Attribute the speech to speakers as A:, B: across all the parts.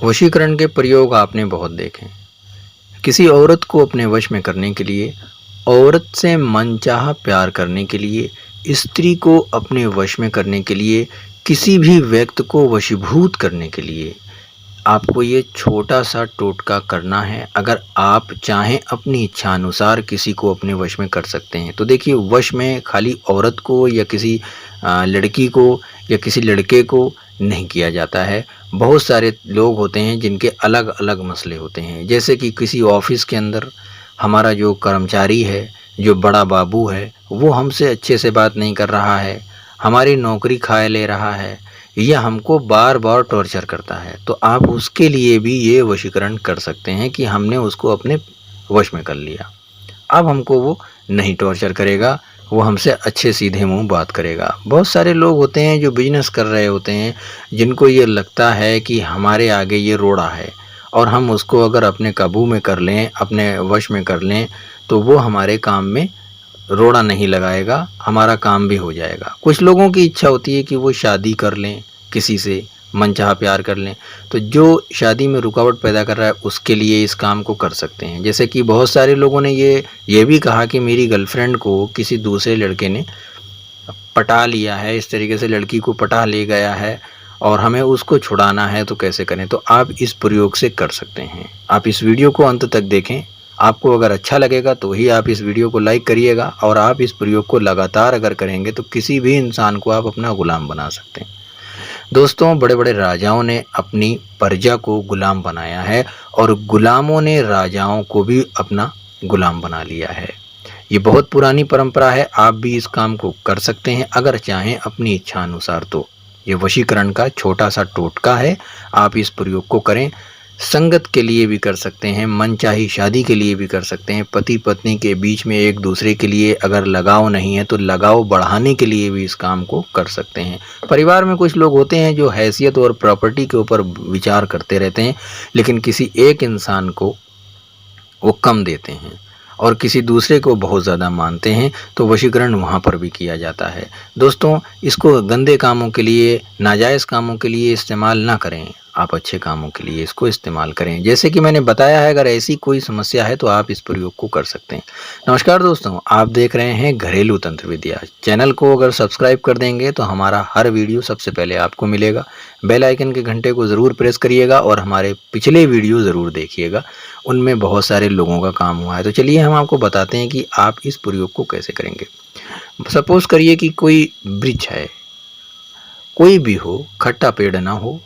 A: वशीकरण के प्रयोग आपने बहुत देखे। किसी औरत को अपने वश में करने के लिए, औरत से मनचाहा प्यार करने के लिए, स्त्री को अपने वश में करने के लिए, किसी भी व्यक्ति को वशीभूत करने के लिए आपको ये छोटा सा टोटका करना है। अगर आप चाहें अपनी इच्छा अनुसार किसी को अपने वश में कर सकते हैं। तो देखिए, वश में खाली औरत को या किसी लड़की को या किसी लड़के को नहीं किया जाता है। बहुत सारे लोग होते हैं जिनके अलग अलग मसले होते हैं। जैसे कि किसी ऑफिस के अंदर हमारा जो कर्मचारी है, जो बड़ा बाबू है, वो हमसे अच्छे से बात नहीं कर रहा है, हमारी नौकरी खा ले रहा है या हमको बार बार टॉर्चर करता है, तो आप उसके लिए भी ये वशीकरण कर सकते हैं कि हमने उसको अपने वश में कर लिया। अब हमको वो नहीं टॉर्चर करेगा, वो हमसे अच्छे सीधे मुंह बात करेगा। बहुत सारे लोग होते हैं जो बिजनेस कर रहे होते हैं, जिनको ये लगता है कि हमारे आगे ये रोड़ा है और हम उसको अगर अपने काबू में कर लें, अपने वश में कर लें, तो वो हमारे काम में रोड़ा नहीं लगाएगा, हमारा काम भी हो जाएगा। कुछ लोगों की इच्छा होती है कि वो शादी कर लें, किसी से मनचाहा प्यार कर लें, तो जो शादी में रुकावट पैदा कर रहा है उसके लिए इस काम को कर सकते हैं। जैसे कि बहुत सारे लोगों ने ये भी कहा कि मेरी गर्लफ्रेंड को किसी दूसरे लड़के ने पटा लिया है, इस तरीके से लड़की को पटा ले गया है और हमें उसको छुड़ाना है, तो कैसे करें। तो आप इस प्रयोग से कर सकते हैं। आप इस वीडियो को अंत तक देखें। आपको अगर अच्छा लगेगा तो ही आप इस वीडियो को लाइक करिएगा, और आप इस प्रयोग को लगातार अगर करेंगे तो किसी भी इंसान को आप अपना गुलाम बना सकते हैं। दोस्तों, बड़े बड़े राजाओं ने अपनी प्रजा को गुलाम बनाया है और गुलामों ने राजाओं को भी अपना गुलाम बना लिया है। ये बहुत पुरानी परंपरा है। आप भी इस काम को कर सकते हैं अगर चाहें अपनी इच्छा अनुसार। तो ये वशीकरण का छोटा सा टोटका है, आप इस प्रयोग को करें। संगत के लिए भी कर सकते हैं, मनचाही शादी के लिए भी कर सकते हैं, पति पत्नी के बीच में एक दूसरे के लिए अगर लगाव नहीं है तो लगाव बढ़ाने के लिए भी इस काम को कर सकते हैं। परिवार में कुछ लोग होते हैं जो हैसियत और प्रॉपर्टी के ऊपर विचार करते रहते हैं, लेकिन किसी एक इंसान को वो कम देते हैं और किसी दूसरे को बहुत ज़्यादा मानते हैं, तो वशीकरण वहाँ पर भी किया जाता है। दोस्तों, इसको गंदे कामों के लिए, नाजायज़ कामों के लिए इस्तेमाल ना करें, आप अच्छे कामों के लिए इसको इस्तेमाल करें। जैसे कि मैंने बताया है, अगर ऐसी कोई समस्या है तो आप इस प्रयोग को कर सकते हैं। नमस्कार दोस्तों, आप देख रहे हैं घरेलू तंत्र विद्या। चैनल को अगर सब्सक्राइब कर देंगे तो हमारा हर वीडियो सबसे पहले आपको मिलेगा। बेल आइकन के घंटे को ज़रूर प्रेस करिएगा और हमारे पिछले वीडियो ज़रूर देखिएगा, उनमें बहुत सारे लोगों का काम हुआ है। तो चलिए हम आपको बताते हैं कि आप इस प्रयोग को कैसे करेंगे। सपोज करिए कि कोई वृक्ष है, कोई भी हो, खट्टा पेड़ ना हो,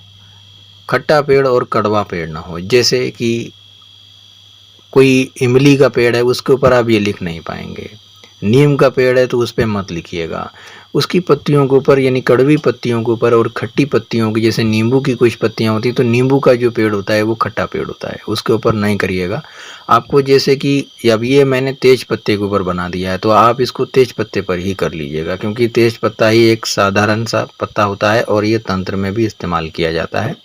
A: खट्टा पेड़ और कड़वा पेड़ ना हो। जैसे कि कोई इमली का पेड़ है, उसके ऊपर आप ये लिख नहीं पाएंगे। नीम का पेड़ है तो उस पर मत लिखिएगा। उसकी पत्तियों के ऊपर, यानी कड़वी पत्तियों के ऊपर और खट्टी पत्तियों की, जैसे नींबू की कुछ पत्तियां होती तो नींबू का जो पेड़ होता है वो खट्टा पेड़ होता है, उसके ऊपर नहीं करिएगा। आपको जैसे कि अब ये मैंने तेज पत्ते के ऊपर बना दिया है, तो आप इसको तेज पत्ते पर ही कर लीजिएगा, क्योंकि तेज पत्ता ही एक साधारण सा पत्ता होता है और ये तंत्र में भी इस्तेमाल किया जाता है।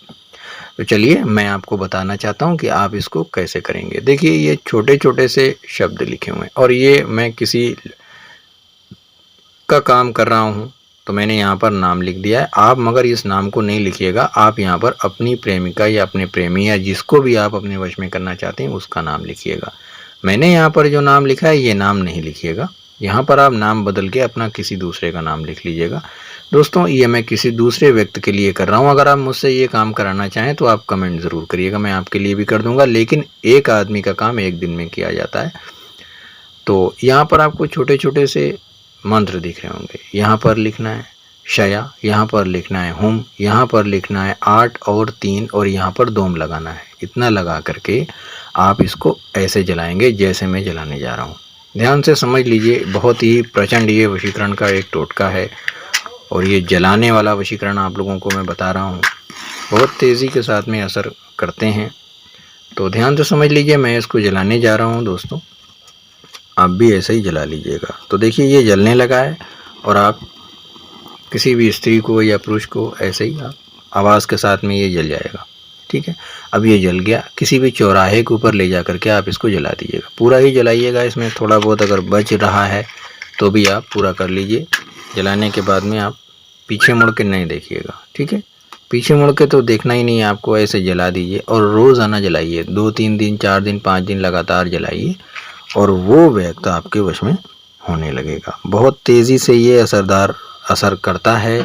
A: तो चलिए मैं आपको बताना चाहता हूँ कि आप इसको कैसे करेंगे। देखिए, ये छोटे छोटे से शब्द लिखे हुए हैं और ये मैं किसी का काम कर रहा हूँ, तो मैंने यहाँ पर नाम लिख दिया है। आप मगर इस नाम को नहीं लिखिएगा, आप यहाँ पर अपनी प्रेमिका या अपने प्रेमी या जिसको भी आप अपने वश में करना चाहते हैं उसका नाम लिखिएगा। मैंने यहाँ पर जो नाम लिखा है ये नाम नहीं लिखिएगा, यहाँ पर आप नाम बदल के अपना किसी दूसरे का नाम लिख लीजिएगा। दोस्तों, ये मैं किसी दूसरे व्यक्ति के लिए कर रहा हूँ। अगर आप मुझसे ये काम कराना चाहें तो आप कमेंट ज़रूर करिएगा, मैं आपके लिए भी कर दूंगा। लेकिन एक आदमी का काम एक दिन में किया जाता है। तो यहाँ पर आपको छोटे छोटे से मंत्र दिख रहे होंगे। यहाँ पर लिखना है शया, यहाँ पर लिखना है हुम, यहाँ पर लिखना है 8 और 3 और यहाँ पर दोम लगाना है। इतना लगा करके आप इसको ऐसे जलाएंगे जैसे मैं जलाने जा रहा हूँ। ध्यान से समझ लीजिए, बहुत ही प्रचंड ये वशीकरण का एक टोटका है और ये जलाने वाला वशीकरण आप लोगों को मैं बता रहा हूँ, बहुत तेज़ी के साथ में असर करते हैं। तो ध्यान से समझ लीजिए, मैं इसको जलाने जा रहा हूँ। दोस्तों, आप भी ऐसे ही जला लीजिएगा। तो देखिए, ये जलने लगा है और आप किसी भी स्त्री को या पुरुष को ऐसे ही आप आवाज़ के साथ में ये जल जाएगा। ठीक है, अब ये जल गया। किसी भी चौराहे के ऊपर ले जा करके आप इसको जला दीजिएगा। पूरा ही जलाइएगा, इसमें थोड़ा बहुत अगर बच रहा है तो भी आप पूरा कर लीजिए। जलाने के बाद में आप पीछे मुड़ के नहीं देखिएगा। ठीक है, पीछे मुड़ के तो देखना ही नहीं है आपको, ऐसे जला दीजिए और रोज़ाना जलाइए, 2-3 दिन, 4 दिन, 5 दिन लगातार जलाइए और वो व्यक्त आपके वश में होने लगेगा। बहुत तेज़ी से ये असरदार असर करता है।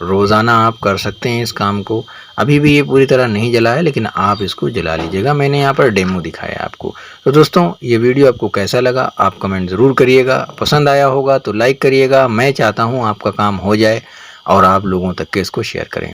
A: रोज़ाना आप कर सकते हैं इस काम को। अभी भी ये पूरी तरह नहीं जला है, लेकिन आप इसको जला लीजिएगा। मैंने यहाँ पर डेमो दिखाया है आपको। तो दोस्तों, ये वीडियो आपको कैसा लगा आप कमेंट ज़रूर करिएगा। पसंद आया होगा तो लाइक करिएगा। मैं चाहता हूँ आपका काम हो जाए और आप लोगों तक के इसको शेयर करें।